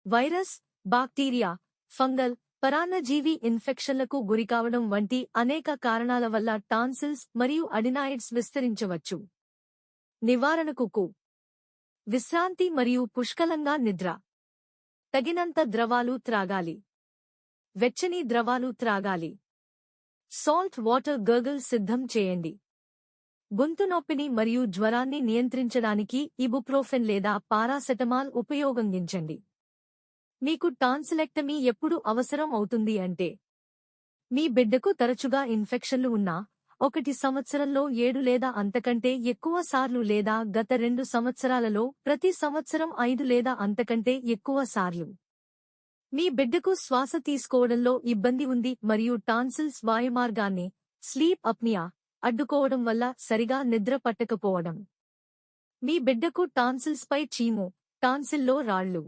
Virus, bacteria, fungal, పరాన్నజీవి ఇన్ఫెక్షన్లకు గురికావడం వంటి అనేక కారణాల వల్ల టాన్సిల్స్ మరియు అడినాయిడ్స్ విస్తరించవచ్చు. నివారణకు విశ్రాంతి మరియు పుష్కలంగా నిద్ర. తగినంత ద్రవాలు త్రాగాలి. వెచ్చని ద్రవాలు త్రాగాలి. సాల్ట్ వాటర్ గర్గిల్ సిద్ధం చేయండి. గొంతు నొప్పిని మరియు జ్వరాన్ని నియంత్రించడానికి ఇబుప్రోఫెన్ లేదా పారాసెటమాల్ ఉపయోగించండి. మీకు టాన్సిలెక్టమీ ఎప్పుడు అవసరం అవుతుంది అంటే మీ బిడ్డకు తరచుగా ఇన్ఫెక్షన్లు ఉన్నా, 1 సంవత్సరంలో 7 లేదా అంతకంటే ఎక్కువ సార్లు లేదా గత 2 సంవత్సరాలలో ప్రతి సంవత్సరం 5 లేదా అంతకంటే ఎక్కువ సార్లు. మీ బిడ్డకు శ్వాస తీసుకోవడంలో ఇబ్బంది ఉంది మరియు టాన్సిల్స్ వాయుమార్గాన్ని స్లీప్ అప్నియా అడ్డుకోవడం వల్ల సరిగా నిద్ర పట్టకపోవడం. మీ బిడ్డకు టాన్సిల్స్పై చీము, టాన్సిల్లో రాళ్లు